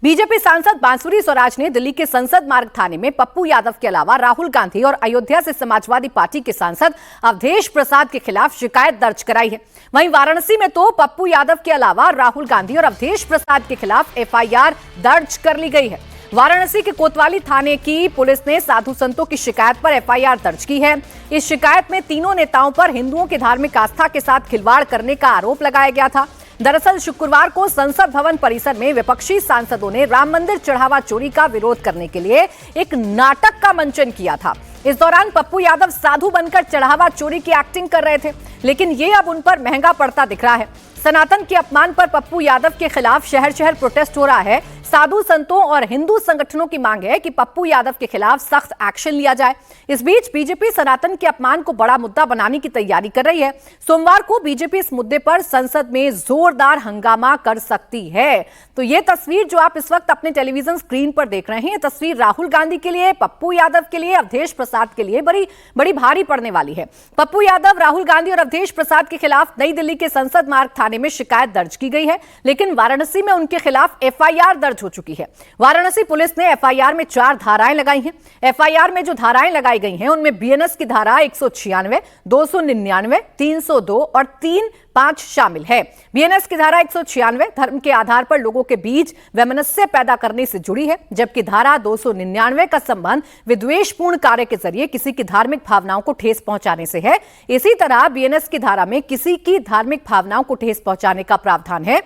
BJP सांसद बांसुरी स्वराज ने दिल्ली के संसद मार्ग थाने में पप्पू यादव के अलावा राहुल गांधी और अयोध्या से समाजवादी पार्टी के सांसद अवधेश प्रसाद के खिलाफ शिकायत दर्ज कराई है। वहीं वाराणसी में तो पप्पू यादव के अलावा राहुल गांधी और अवधेश प्रसाद के खिलाफ एफआईआर दर्ज कर ली गई है। वाराणसी के कोतवाली थाने की पुलिस ने साधु संतों की शिकायत पर एफआईआर दर्ज की है। इस शिकायत में तीनों नेताओं पर हिंदुओं की धार्मिक आस्था के साथ खिलवाड़ करने का आरोप लगाया गया था। दरअसल शुक्रवार को संसद भवन परिसर में विपक्षी सांसदों ने राम मंदिर चढ़ावा चोरी का विरोध करने के लिए एक नाटक का मंचन किया था। इस दौरान पप्पू यादव साधु बनकर चढ़ावा चोरी की एक्टिंग कर रहे थे, लेकिन ये अब उन पर महंगा पड़ता दिख रहा है। सनातन के अपमान पर पप्पू यादव के खिलाफ शहर शहर प्रोटेस्ट हो रहा है। साधु संतों और हिंदू संगठनों की मांग है कि पप्पू यादव के खिलाफ सख्त एक्शन लिया जाए। इस बीच बीजेपी सनातन के अपमान को बड़ा मुद्दा बनाने की तैयारी कर रही है। सोमवार को बीजेपी इस मुद्दे पर संसद में जोरदार हंगामा कर सकती है। तो ये तस्वीर जो आप इस वक्त अपने टेलीविजन स्क्रीन पर देख रहे हैं, ये तस्वीर राहुल गांधी के लिए, पप्पू यादव के लिए, अवधेश प्रसाद के लिए बड़ी भारी पड़ने वाली है। पप्पू यादव, राहुल गांधी और अवधेश प्रसाद के खिलाफ नई दिल्ली के संसद मार्ग थाने में शिकायत दर्ज की गई है, लेकिन वाराणसी में उनके खिलाफ एफआईआर दर्ज हो चुकी है। वाराणसी पुलिस ने एफआईआर में 4 धाराएं लगाई हैं। एफआईआर में जो धाराएं लगाई गई हैं उनमें बीएनएस की धारा 196, 299, 302 और 3-5 शामिल है। बीएनएस की धारा 196 धर्म के आधार पर लोगों के बीच वैमनस्य पैदा करने से जुड़ी है, जबकि धारा 299 का संबंध विद्वेषपूर्ण कार्य के जरिए किसी की धार्मिक भावनाओं को ठेस पहुंचाने से है। इसी तरह बीएनएस की धारा में किसी की धार्मिक भावनाओं को ठेस पहुंचाने का प्रावधान है।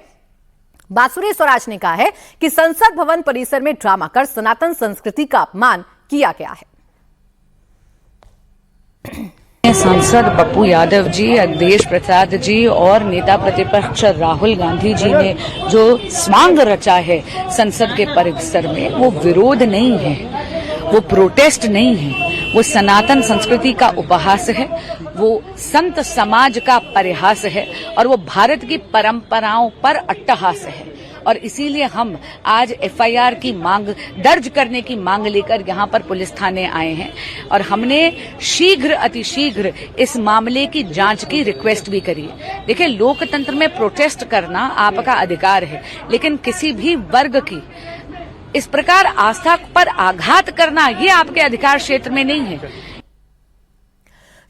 बांसुरी स्वराज ने कहा है कि संसद भवन परिसर में ड्रामा कर सनातन संस्कृति का अपमान किया गया है। सांसद पप्पू यादव जी, अवधेश प्रसाद जी और नेता प्रतिपक्ष राहुल गांधी जी ने जो स्वांग रचा है संसद के परिसर में, वो विरोध नहीं है, वो प्रोटेस्ट नहीं है, वो सनातन संस्कृति का उपहास है, वो संत समाज का परिहास है और वो भारत की परंपराओं पर अट्टहास है। और इसीलिए हम आज एफआईआर की मांग दर्ज करने की मांग लेकर यहाँ पर पुलिस थाने आए हैं और हमने शीघ्र अतिशीघ्र इस मामले की जांच की रिक्वेस्ट भी करी है। देखिए, लोकतंत्र में प्रोटेस्ट करना आपका अधिकार है, लेकिन किसी भी वर्ग की इस प्रकार आस्था पर आघात करना ये आपके अधिकार क्षेत्र में नहीं है।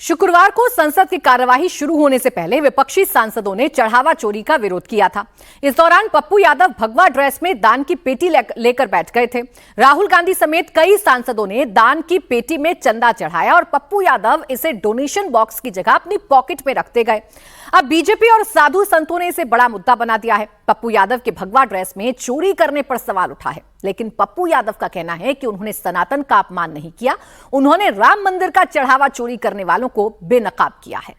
शुक्रवार को संसद की कार्यवाही शुरू होने से पहले विपक्षी सांसदों ने चढ़ावा चोरी का विरोध किया था। इस दौरान पप्पू यादव भगवा ड्रेस में दान की पेटी लेकर बैठ गए थे। राहुल गांधी समेत कई सांसदों ने दान की पेटी में चंदा चढ़ाया और पप्पू यादव इसे डोनेशन बॉक्स की जगह अपनी पॉकेट में रखते गए। अब बीजेपी और साधु संतों ने इसे बड़ा मुद्दा बना दिया है। पप्पू यादव के भगवा ड्रेस में चोरी करने पर सवाल उठा है, लेकिन पप्पू यादव का कहना है कि उन्होंने सनातन का अपमान नहीं किया, उन्होंने राम मंदिर का चढ़ावा चोरी करने वालों को बेनकाब किया है।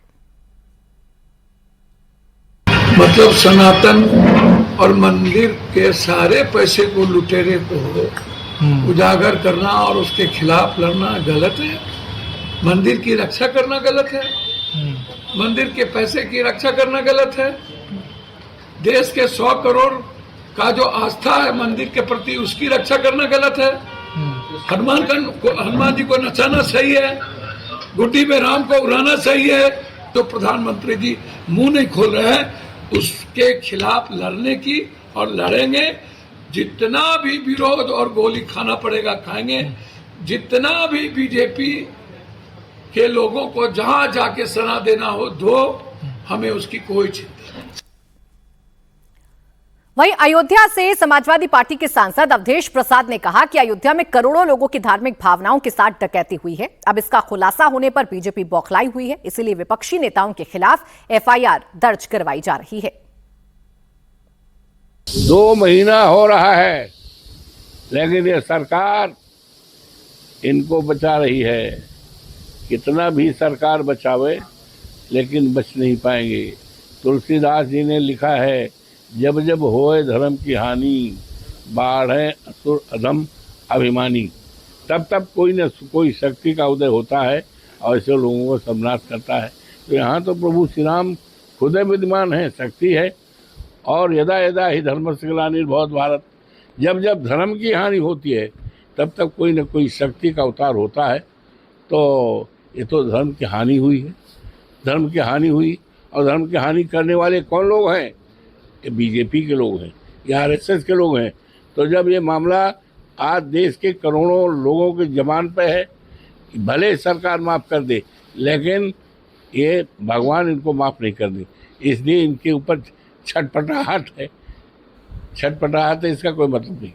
मतलब सनातन और मंदिर के सारे पैसे को लुटेरे को उजागर करना और उसके खिलाफ लड़ना गलत है। मंदिर की रक्षा करना गलत है, मंदिर के पैसे की रक्षा करना गलत है। देश के 100 करोड़ का जो आस्था है मंदिर के प्रति, उसकी रक्षा करना गलत है। हनुमान जी को नचाना सही है, गुड्डी में राम को उड़ाना सही है। तो प्रधानमंत्री जी मुंह नहीं खोल रहे हैं उसके खिलाफ लड़ने की, और लड़ेंगे। जितना भी विरोध और गोली खाना पड़ेगा खाएंगे। जितना भी बीजेपी के लोगों को जहां जाके सना देना हो दो, हमें उसकी कोई चिंता नहीं। वहीं अयोध्या से समाजवादी पार्टी के सांसद अवधेश प्रसाद ने कहा कि अयोध्या में करोड़ों लोगों की धार्मिक भावनाओं के साथ डकैती हुई है। अब इसका खुलासा होने पर बीजेपी बौखलाई हुई है, इसीलिए विपक्षी नेताओं के खिलाफ एफआईआर दर्ज करवाई जा रही है। 2 महीना हो रहा है, लेकिन ये सरकार इनको बचा रही है। कितना भी सरकार बचावे, लेकिन बच नहीं पाएंगे। तुलसीदास जी ने लिखा है, जब जब होए धर्म की हानि, बाढ़े असुर अधम अभिमानी। तब तब कोई न कोई शक्ति का उदय होता है और ऐसे लोगों को सर्वनाश करता है। तो यहाँ तो प्रभु श्री राम खुद विद्यमान है, शक्ति है। और यदा यदा ही धर्मस्य ग्लानिर्भवति भारत, जब जब धर्म की हानि होती है तब तब कोई न कोई शक्ति का अवतार होता है। तो ये तो धर्म की हानि हुई है, धर्म की हानि हुई। और धर्म की हानि करने वाले कौन लोग हैं? ये बीजेपी के लोग हैं, या आरएसएस के लोग हैं। तो जब ये मामला आज देश के करोड़ों लोगों के जमान पे है, भले सरकार माफ कर दे, लेकिन ये भगवान इनको माफ नहीं कर दे, इसलिए इनके ऊपर छटपटाहट है। छटपटाहट है, इसका कोई मतलब नहीं।